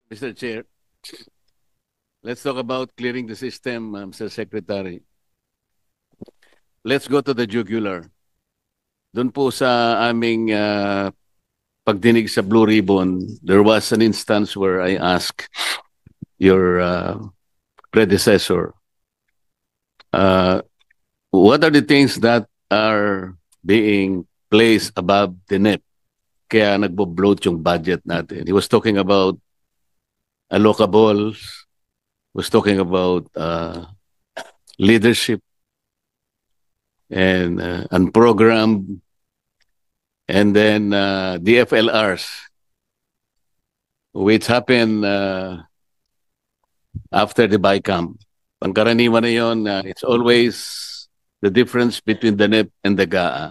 Mr. Chair, let's talk about clearing the system, Mr. Secretary. Let's go to the jugular. Doon po sa aming pagdinig sa Blue Ribbon, there was an instance where I asked your predecessor, what are the things that are being placed above the NEP? Kaya nagbo-bloat yung budget natin. He was talking about allocables, was talking about leadership and unprogrammed, and then the FLRs, which happened after the BICAM. Pangkaraniwan na yun, it's always the difference between the NEP and the GAA.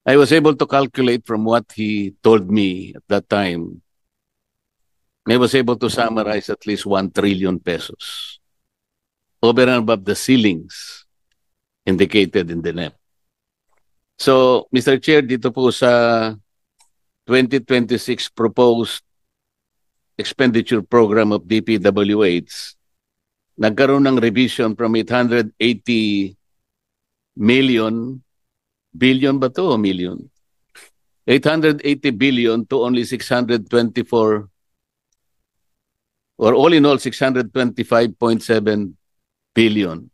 I was able to calculate from what he told me at that time. I was able to summarize at least 1 trillion pesos over and above the ceilings indicated in the NEP. So, Mr. Chair, dito po sa 2026 proposed expenditure program of DPWH, nagkaroon ng revision from 880 million, billion ba to o million? 880 billion to only 624, or all in all 625.7 billion.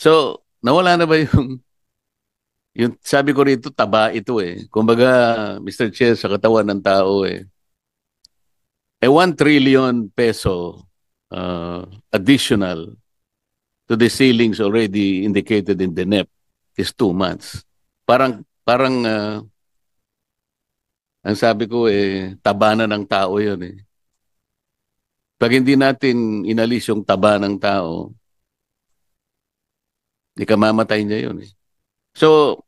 So, nawala na ba yung sabi ko rito, taba ito eh. Kumbaga, Mr. Chair, sa katawan ng tao eh. 1 trillion peso additional to the ceilings already indicated in the NEP is 2 months. Parang ang sabi ko eh, taba na ng tao yun eh. Pag hindi natin inalis yung taba ng tao, di ka mamatay niya yun eh. So,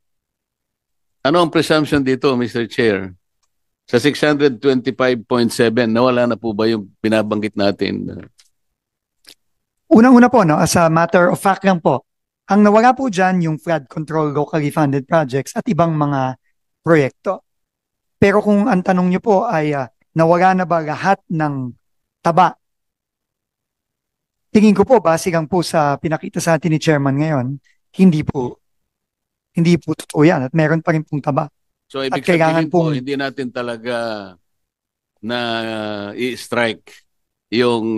ano ang presumption dito, Mr. Chair? Sa 625.7, nawala na po ba yung binabanggit natin? Unang-una po, no, as a matter of fact lang po, ang nawala po dyan yung flood control locally funded projects at ibang mga proyekto. Pero kung ang tanong nyo po ay nawala na ba lahat ng taba? Tingin ko po, base lang po sa pinakita sa atin ni Chairman ngayon, hindi po totoo yan at meron pa rin pong taba. So, ibig sabihin po, hindi natin talaga na i-strike yung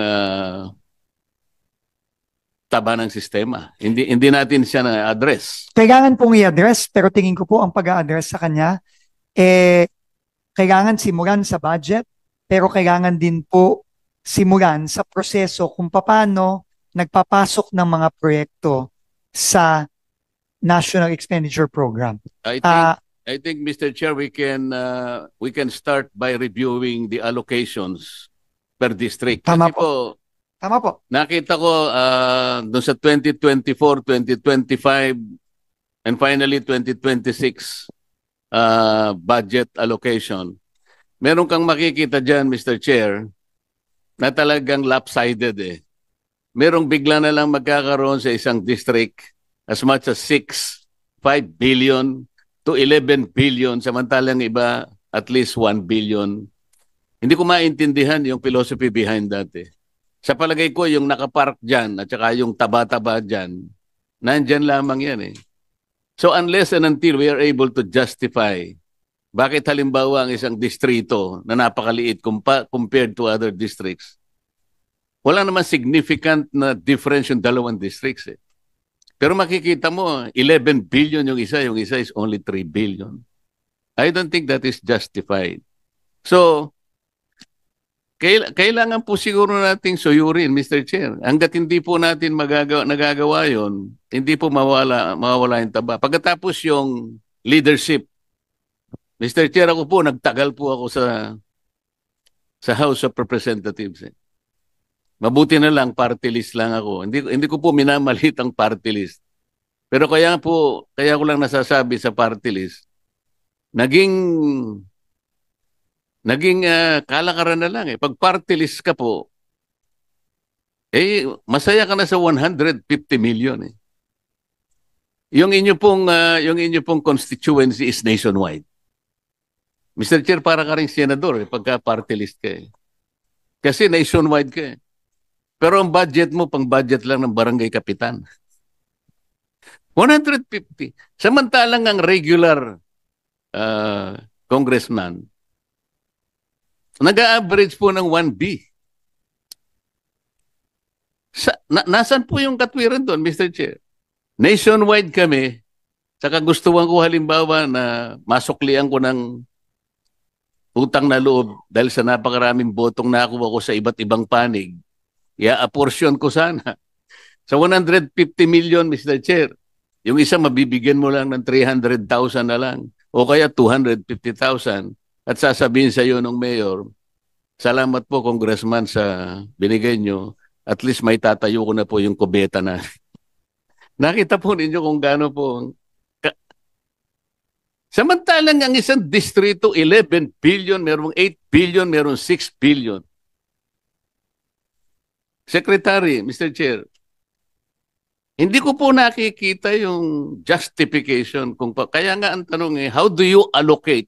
taba ng sistema. Hindi natin siya na-address. Kailangan pong i-address, pero tingin ko po ang pag-a-address sa kanya, kailangan simulan sa budget, pero kailangan din po simulan sa proseso kung paano nagpapasok ng mga proyekto sa National Expenditure Program. I think, Mr. Chair, we can start by reviewing the allocations per district. Tama Kasi po. Tama po. Nakita ko doon sa 2024, 2025, and finally 2026 budget allocation. Meron kang makikita dyan, Mr. Chair, na talagang lopsided eh. Merong bigla na lang magkakaroon sa isang district as much as 5 billion to 11 billion, samantalang iba at least 1 billion. Hindi ko maintindihan yung philosophy behind that eh. Sa palagay ko, yung nakapark dyan at saka yung taba-taba dyan, nandyan lamang yan eh. So unless and until we are able to justify bakit halimbawa ang isang distrito na napakaliit compared to other districts, wala naman significant na difference yung dalawang districts eh. Pero makikita mo, 11 billion yung isa is only 3 billion. I don't think that is justified. So, kailangan po siguro nating suyurin, Mr. Chair. Hanggat hindi po natin nagagawa yon, hindi po mawala yung taba. Pagkatapos yung leadership, Mr. Chair, ako po, nagtagal po ako sa House of Representatives eh. Mabuti na lang, party list lang ako. Hindi ko po minamalit ang party list. Pero kaya ko lang nasasabi sa party list, naging kalakaran na lang eh. Pag party list ka po, masaya ka na sa 150 million eh. Yung inyo pong constituency is nationwide. Mr. Chair, para ka rin senador pagka party list ka eh. Kasi nationwide ka eh. Pero ang budget mo, pang budget lang ng barangay kapitan. 150. Samantalang ang regular congressman, nag-average po ng 1B. Nasaan po yung katwiran doon, Mr. Chair? Nationwide kami, saka gustuhan ko halimbawa na masuklian ko ng utang na loob dahil sa napakaraming botong nakuha ko sa iba't ibang panig, i-apportion ko sana. Sa 150 million, Mr. Chair, yung isa mabibigyan mo lang ng 300,000 na lang o kaya 250,000 at sasabihin sa iyo ng mayor, salamat po congressman sa binigay nyo, at least may tatayo ko na po yung kubeta na. Nakita po ninyo kung gaano po. Samantalang ang isang distrito, 11 billion, merong 8 billion, merong 6 billion. Secretary, Mr. Chair, hindi ko po nakikita yung justification. Kaya nga ang tanong how do you allocate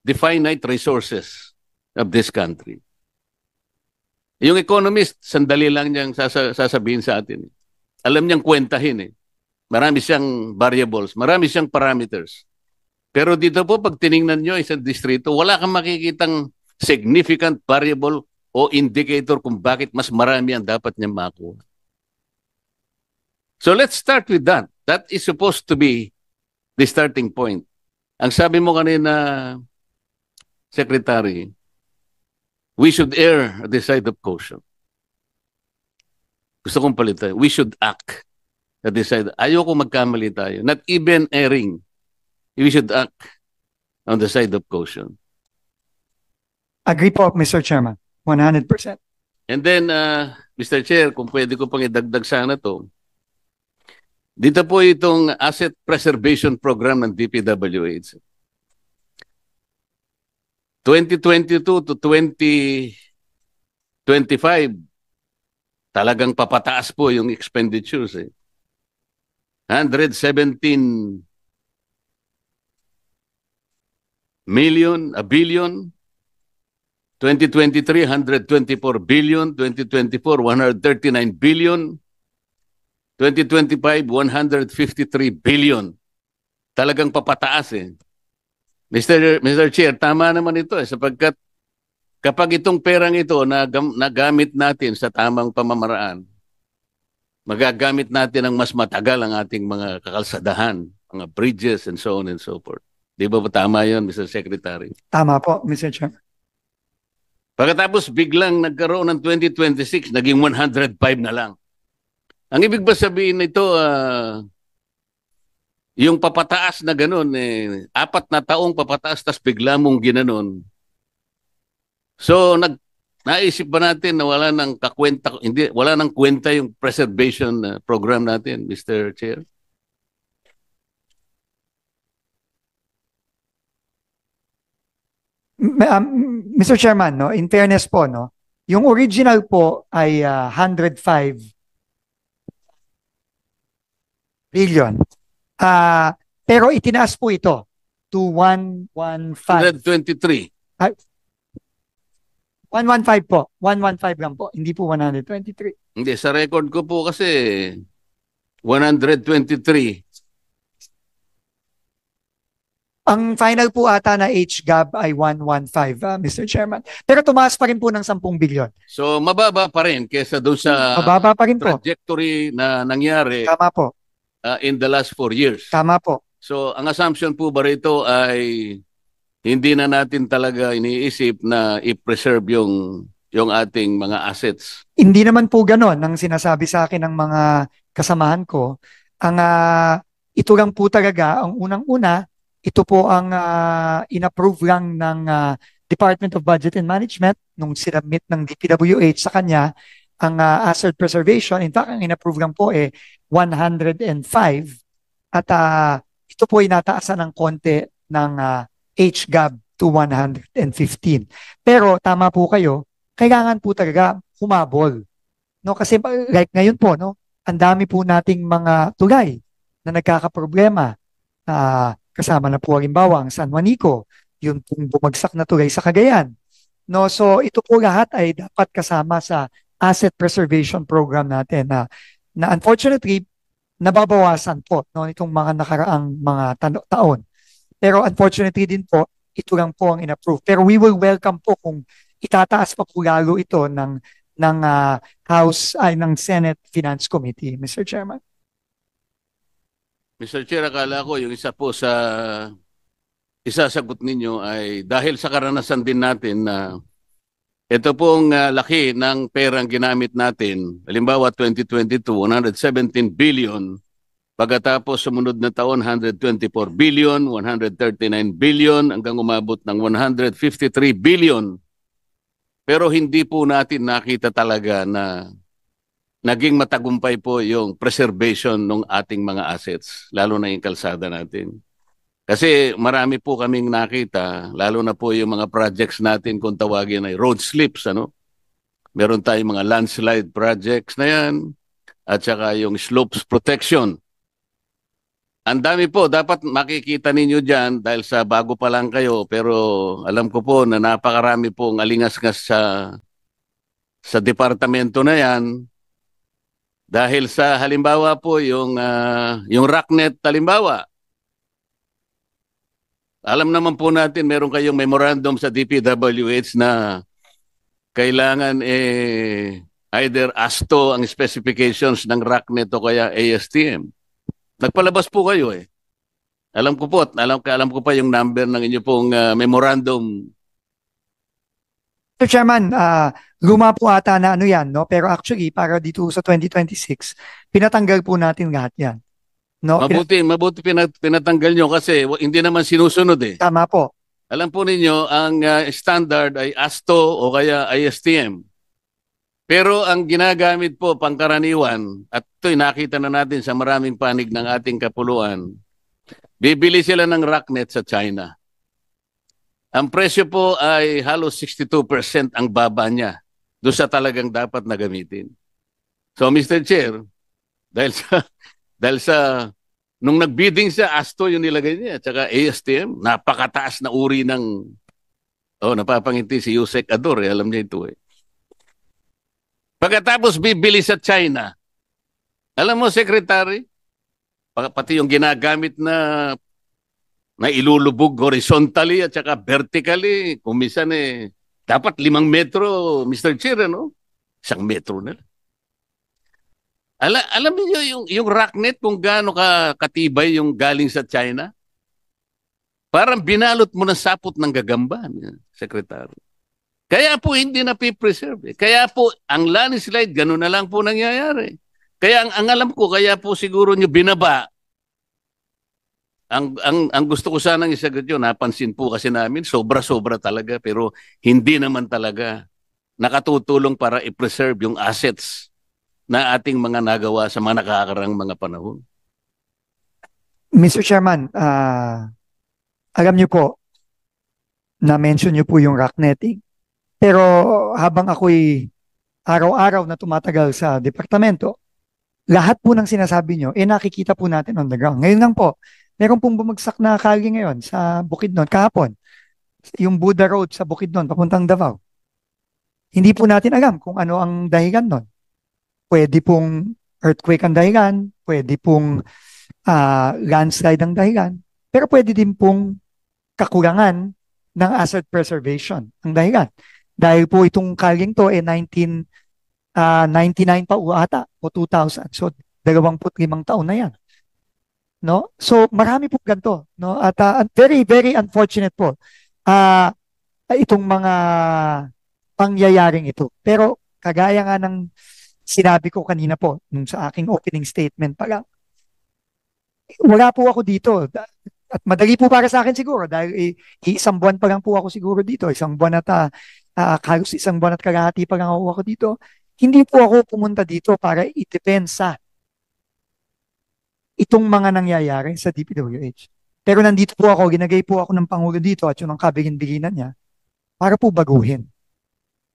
the finite resources of this country? Yung economist, sandali lang niyang sasabihin sa atin. Alam niyang kwentahin eh. Marami siyang variables, marami siyang parameters. Pero dito po, pag tiningnan nyo isang distrito, wala kang makikitang significant variable o indicator kung bakit mas marami ang dapat niya makuha. So let's start with that. That is supposed to be the starting point. Ang sabi mo kanina, Secretary, we should err at the side of caution. Gusto kong palitan. We should act at the side. Ayoko magkamali tayo. Not even erring. We should act on the side of caution. Agree po, Mr. Chairman. 100%. And then, Mr. Chair, kung pwede ko pang idagdag sana to, dito po itong Asset Preservation Program ng DPWH. 2022 to 2025, talagang papataas po yung expenditures. 117 million, a billion. 2023, 124 billion. 2024, 139 billion. 2025, 153 billion. Talagang papataas eh. Mr. Chair, tama naman ito sapagkat kapag itong perang ito nagamit natin sa tamang pamamaraan, magagamit natin ng mas matagal ang ating mga kakalsadahan, mga bridges and so on and so forth. Di ba tama yun, Mr. Secretary? Tama po, Mr. Chairman. Pagkatapos biglang nagkaroon ng 2026, naging 105 na lang. Ang ibig ba sabihin nito, yung papataas na ganun, 4 na taong papataas, tas bigla mong ginanon. So, naisip ba natin na wala nang kakwenta, wala nang kwenta yung preservation program natin, Mr. Chair? Mr. Chairman, no, in fairness po, no, yung original po ay 105 billion. Pero itinaas po ito to 115. 123. 115 po. 115 lang po. Hindi po 123. Hindi, sa record ko po kasi 123. Ang final po ata na HGAB ay 115, Mr. Chairman. Pero tumaas pa rin po ng 10 billion. So mababa pa rin kesa doon sa mababa pa rin po. Trajectory na nangyari. Tama po. In the last 4 years. Tama po. So ang assumption po ba rito ay hindi na natin talaga iniisip na i-preserve yung ating mga assets? Hindi naman po ganon ang sinasabi sa akin ng mga kasamahan ko. Ang ito lang po talaga, ang unang-una, ito po ang in-approve lang ng Department of Budget and Management nung sinabmit ng DPWH sa kanya ang asset preservation. In fact, ang in-approve lang po 105 at ito po ay nataasan ng konti ng HGAB to 115. Pero tama po kayo, kailangan po talaga humabol. No, kasi like ngayon po, no, ang dami po nating mga tulay na nagkakaproblema. Kasama na po halimbawa ang San Juanico, yun pong bumagsak na tulay sa Cagayan. No, so ito po lahat ay dapat kasama sa asset preservation program natin na unfortunately nababawasan po no itong mga nakaraang mga taon. Pero unfortunately din po ito lang po ang inapprove. Pero we will welcome po kung itataas pa po lalo ito ng House ay ng Senate Finance Committee, Mr. Chairman. Mr. Chair, akala ko yung isa po sa isasagot ninyo ay dahil sa karanasan din natin na ito pong laki ng perang ginamit natin. Halimbawa 2022, 117 billion. Pagkatapos sumunod na taon, 124 billion, 139 billion, hanggang umabot ng 153 billion. Pero hindi po natin nakita talaga na naging matagumpay po yung preservation ng ating mga assets, lalo na yung kalsada natin. Kasi marami po kaming nakita, lalo na po yung mga projects natin kung tawagin ay road slips, ano? Meron tayong mga landslide projects na yan, at saka yung slopes protection. Ang dami po, dapat makikita ninyo dyan dahil sa bago pa lang kayo, pero alam ko po na napakarami pong alingas-ngas sa departamento na yan. Dahil sa halimbawa po yung Rocknet halimbawa. Alam naman po natin meron kayong memorandum sa DPWH na kailangan either ASTO ang specifications ng Rocknet o kaya ASTM. Nagpalabas po kayo eh. Alam ko po pa yung number ng inyo pong memorandum. Mr. Chairman, luma po ata na ano yan, no? Pero actually, para dito sa 2026, pinatanggal po natin lahat yan. No? Mabuti pinatanggal nyo kasi hindi naman sinusunod eh. Tama po. Alam po ninyo, ang standard ay ASTO o kaya ISTM. Pero ang ginagamit po pangkaraniwan, at ito'y nakita na natin sa maraming panig ng ating kapuluan, bibili sila ng Rocknet sa China. Ang presyo po ay halos 62% ang baba niya doon sa talagang dapat na gamitin. So Mr. Chair, dahil sa nung nagbidding sa ASTO yung nilagay niya, at saka ASTM, napakataas na uri ng napapangiti si Yusek Ador, alam niya ito eh. Pagkatapos bibili sa China, alam mo, Secretary, pati yung ginagamit na ilulubog horizontally at saka vertically, kung minsan dapat 5 metro, Mr. Chair, ano? 1 metro na. Alam niyo yung Rocknet kung gaano katibay yung galing sa China? Parang binalot mo ng sapot ng gagamba, Secretary. Kaya po hindi na preserve. Kaya po ang landslide, gano'n na lang po nangyayari. Kaya ang alam ko, kaya po siguro nyo binaba. Ang gusto ko sanang isagot yun, napansin po kasi namin, sobra-sobra talaga, pero hindi naman talaga nakatutulong para i-preserve yung assets na ating mga nagawa sa mga nakakarang mga panahon. Mr. Chairman, alam niyo po, na-mention niyo po yung Rocknetting. Pero habang ako'y araw-araw na tumatagal sa departamento, lahat po ng sinasabi nyo, nakikita po natin on the ground. Ngayon lang po, meron pong bumagsak na kalye ngayon sa Bukidnon, kahapon. Yung Buda Road sa Bukidnon, papuntang Davao. Hindi po natin alam kung ano ang dahilan nun. Pwede pong earthquake ang dahilan, pwede pong landslide ang dahilan, pero pwede din pong kakulangan ng asset preservation ang dahilan. Dahil po itong kalyeng to 1999 pa ata o 2000. So 25 taon na yan. No? So marami po ganito, no? At very very unfortunate po itong mga pangyayaring ito. Pero kagaya nga ng sinabi ko kanina po nung sa aking opening statement pa lang, wala po ako dito. At madali po para sa akin siguro dahil isang buwan pa lang po ako siguro dito. Isang buwan at halos isang buwan at kalahati pa lang ako dito. Hindi po ako pumunta dito para i-depensa itong mga nangyayari sa DPWH. Pero nandito po ako, ginagay po ako ng Pangulo dito at yun ang kabigin-biginan niya para po baguhin.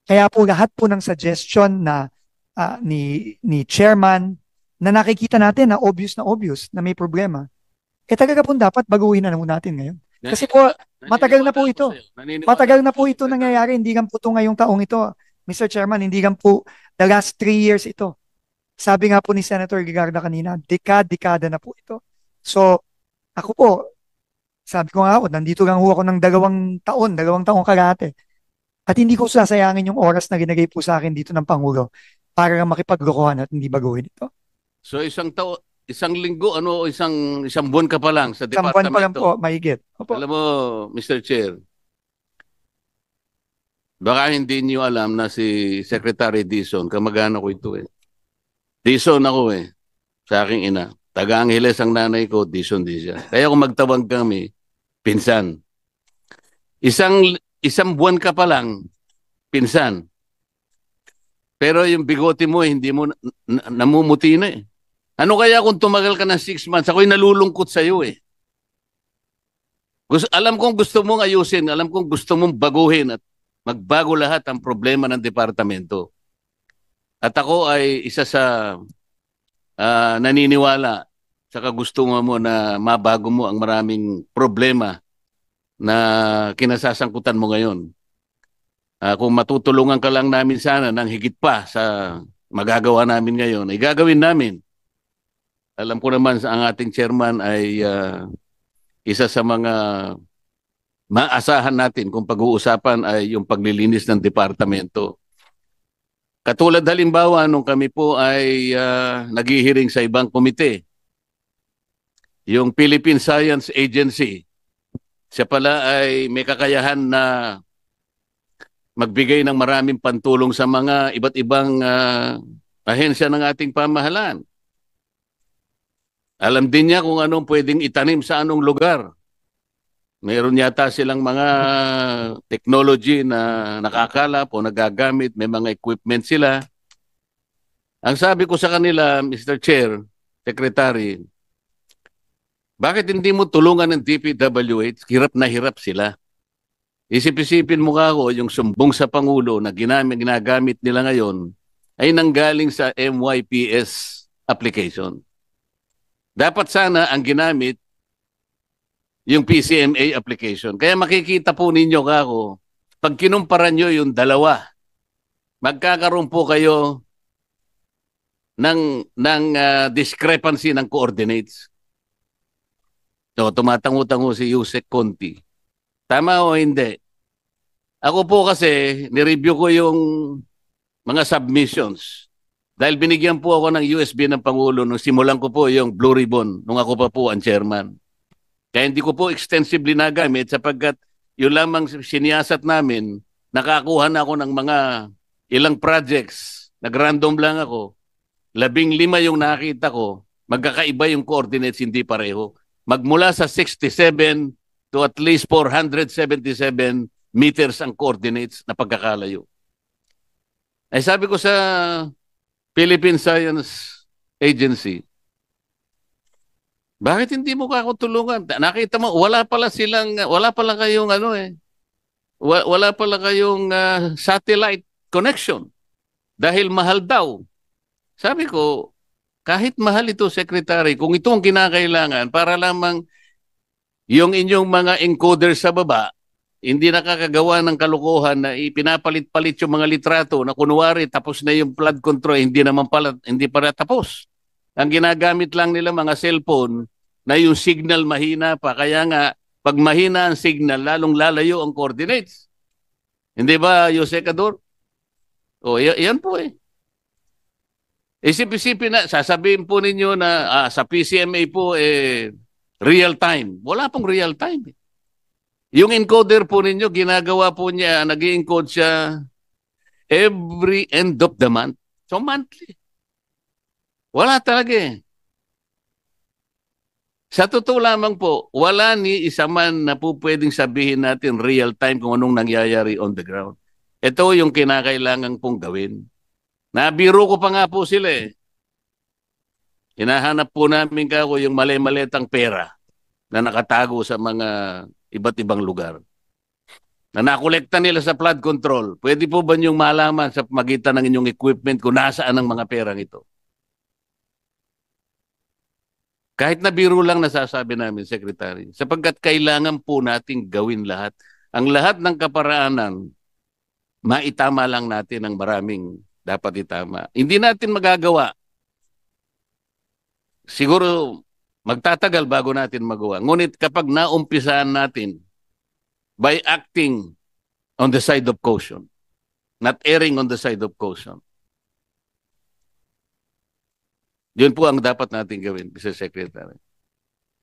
Kaya po lahat po ng suggestion na ni Chairman na nakikita natin na obvious na may problema, talaga po dapat baguhin na natin ngayon. Kasi po, matagal na po Naniniwala ako ito. sa'yo. Naniniwala Matagal na ako po sa'yo, ito Secretary. nangyayari. Hindi lang po ito ngayong taong ito. Mr. Chairman, hindi lang po the last 3 years ito. Sabi nga po ni Senator Gigarda kanina, dekada na po ito. So, ako po, sabi ko nga ako, nandito lang ho ako ng 2 taon kalahati. At hindi ko sasayangin yung oras na ginagay po sa akin dito ng Pangulo para lang makipaglokohan at hindi baguhin ito. So isang linggo, isang buwan ka pa lang sa Isang buwan pa lang po, departamento. mahigit. Opo. Alam mo, Mr. Chair, baka hindi niyo alam na si Secretary Dizon, kamag-anak ko ito eh. Dizon ako eh, sa aking ina. Taga-Angeles ang nanay ko, Dizon din siya. Kaya kung magtawag kami, pinsan. Isang buwan ka pa lang, pinsan. Pero yung bigote mo, hindi mo namumuti na eh. Ano kaya kung tumagal ka ng 6 months? Ako'y nalulungkot sa iyo eh. Alam kong gusto mong ayusin, alam kong gusto mong baguhin at magbago lahat ang problema ng departamento. At ako ay isa sa naniniwala sa kagustuhan mo na mabago mo ang maraming problema na kinasasangkutan mo ngayon. Kung matutulungan ka lang namin sana ng higit pa sa magagawa namin ngayon, ay gagawin namin. Alam ko naman ang ating chairman ay isa sa mga maasahan natin kung pag-uusapan ay yung paglilinis ng departamento. Katulad halimbawa nung kami po ay naghihiring sa ibang komite, yung Philippine Science Agency, siya pala ay may kakayahan na magbigay ng maraming pantulong sa mga iba't ibang ahensya ng ating pamahalaan. Alam din niya kung anong pwedeng itanim sa anong lugar. Mayroon yata silang mga technology na nakakalap o nagagamit, may mga equipment sila. Ang sabi ko sa kanila, Mr. Chair, Secretary, bakit hindi mo tulungan ng DPWH? Hirap na hirap sila. Isip-isipin mo ka ako, yung sumbong sa Pangulo na ginagamit nila ngayon ay nanggaling sa MYPS application. Dapat sana ang ginamit yung PCMA application. Kaya makikita po ninyo kako, pag kinumpara nyo yung dalawa, magkakaroon po kayo ng discrepancy ng coordinates. So, tumatango-tango si Yusek Conti. Tama o hindi? Ako po kasi, nireview ko yung mga submissions. Dahil binigyan po ako ng USB ng Pangulo nung simulan ko po yung Blue Ribbon nung ako pa po ang chairman. Kaya hindi ko po extensively nagamit sapagkat yung lamang siniyasat namin, nakakuha na ako ng mga ilang projects. Nag-random lang ako. 15 yung nakita ko. Magkakaiba yung coordinates, hindi pareho. Magmula sa 67 to at least 477 meters ang coordinates na pagkakalayo. Ay sabi ko sa Philippine Science Agency, bakit hindi mo ako tulungan? Nakita mo, wala pala kayong wala pala kayong satellite connection dahil mahal daw. Sabi ko, kahit mahal ito, Secretary, kung ito ang kinakailangan para lamang yung inyong mga encoder sa baba, hindi nakakagawa ng kalokohan na ipinapalit-palit yung mga litrato na kunwari tapos na yung flood control, hindi para tapos. Ang ginagamit lang nila mga cellphone na yung signal mahina pa. Kaya nga, pag mahina ang signal, lalong lalayo ang coordinates. Hindi ba, Jose Cador? O, yan po eh. Isip-isipin na, sasabihin po ninyo na sa PCMA po real time. Wala pong real time. Yung encoder po ninyo, ginagawa po niya, nag-i-encode siya every end of the month. So monthly. Wala talaga eh. Sa totoo lamang po, wala ni isa man na po pwedeng sabihin natin real time kung anong nangyayari on the ground. Ito yung kinakailangan pong gawin. Nabiro ko pa nga po sila eh. Hinahanap po namin kako yung mali-maletang pera na nakatago sa mga iba't ibang lugar. Na nakolekta nila sa flood control. Pwede po ba niyong malaman sa magitan ng inyong equipment kung nasaan ang mga perang ito? Kahit na biro lang nasasabi namin, Secretary, sapagkat kailangan po nating gawin lahat. Ang lahat ng kaparaanan, maitama lang natin ang maraming dapat itama. Hindi natin magagawa. Siguro magtatagal bago natin magawa. Ngunit kapag naumpisahan natin by acting on the side of caution, not erring on the side of caution, yun po ang dapat natin gawin, Mr. Secretary.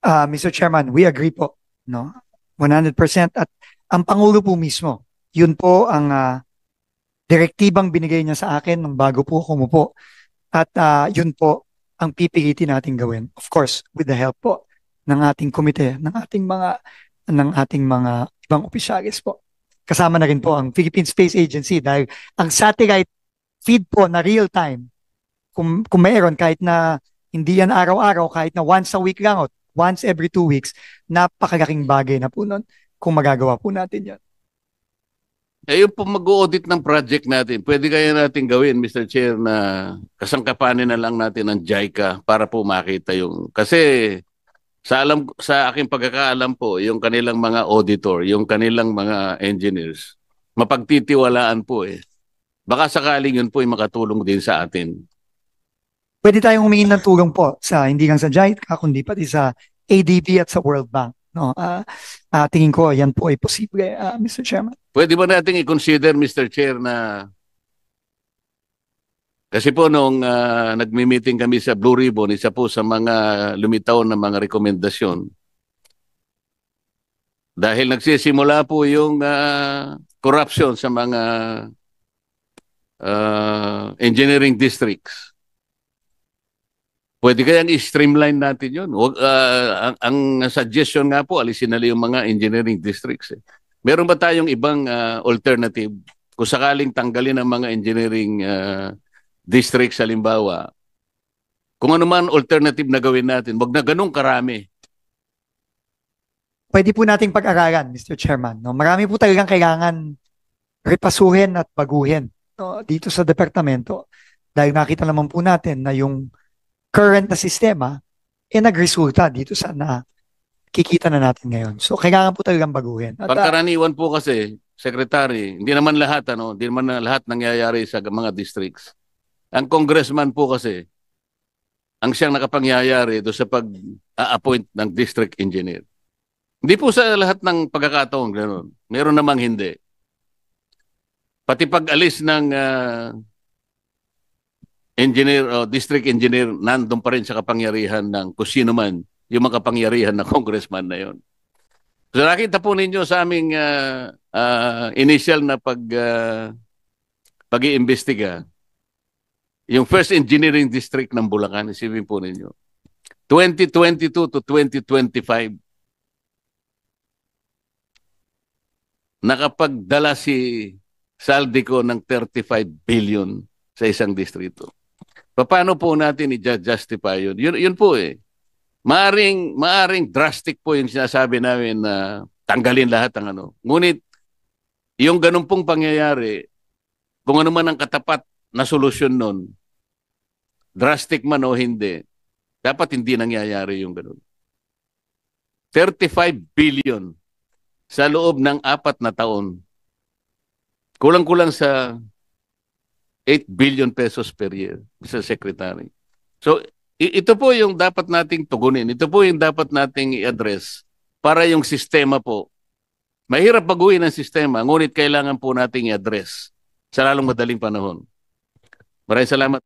Mr. Chairman, we agree po, no? 100%. At ang Pangulo po mismo, yun po ang direktibang binigay niya sa akin nung bago po kumupo. At yun po ang pipilitin natin gawin. Of course, with the help po ng ating komite, ng ating mga ibang opisyalis po. Kasama na rin po ang Philippine Space Agency dahil ang satellite feed po na real time, kung mayroon, kahit na hindi yan araw-araw, kahit na once a week lang o once every 2 weeks, napakalaking bagay na po nun kung magagawa po natin yan. Yung po mag-audit ng project natin, pwede kaya natin gawin, Mr. Chair, na kasangkapanin na lang natin ng JICA para po makita yung... Kasi sa aking pagkakaalam po, yung kanilang mga auditor, yung kanilang mga engineers, mapagtitiwalaan po eh. Baka sakaling yun po ay makatulong din sa atin. Pwede tayong humingi ng tulong po hindi lang sa JICA, kundi pati sa ADB at sa World Bank. No? Tingin ko yan po ay posible, Mr. Chairman. Pwede ba natin i-consider, Mr. Chair, na kasi po nung nagmi-meeting kami sa Blue Ribbon, isa po sa mga lumitaw na mga rekomendasyon. Dahil nagsisimula po yung corruption sa mga engineering districts. Pwede kayang i-streamline natin yun. Ang suggestion nga po, alisin na yung mga engineering districts. Meron ba tayong ibang alternative? Kung sakaling tanggalin ang mga engineering districts, halimbawa, kung ano man alternative na gawin natin, wag na ganun karami. Pwede po nating pag-aralan, Mr. Chairman. No? Marami po talagang kailangan repasuhin at baguhin, no? Dito sa departamento. Dahil nakita naman po natin na yung current na sistema nagresulta dito sa nakikita na natin ngayon. So kailangan po talagang baguhin. At, pagkaraniwan po kasi, Secretary, hindi naman lahat nangyayari sa mga districts. Ang congressman po kasi, ang siyang nakapangyayari do sa pag-a-appoint ng district engineer. Hindi po sa lahat ng pagkakataon ganoon. Meron namang hindi. Pati pag-alis ng engineer o district engineer, nandun pa rin sa kapangyarihan ng kung sino man yung makapangyarihan ng congressman na yon. So nakita po ninyo sa aming initial na pag-iimbestiga, yung first engineering district ng Bulacan, isipin po ninyo, 2022 to 2025, nakapagdala si Saldico ng 35 billion sa isang distrito. Paano po natin i-justify yun? Yun po eh. Maaring drastic po yung sinasabi namin na tanggalin lahat ng ano. Ngunit, yung ganun pong pangyayari, kung ano man ang katapat na solusyon nun, drastic man o hindi, dapat hindi nangyayari yung ganun. 35 billion sa loob ng 4 na taon. Kulang-kulang sa 8 billion pesos per year, Mr. Secretary. So, ito po yung dapat nating tugunin. Ito po yung dapat nating i-address para yung sistema po. Mahirap baguhin ang sistema, ngunit kailangan po nating i-address sa lalong madaling panahon. Maraming salamat.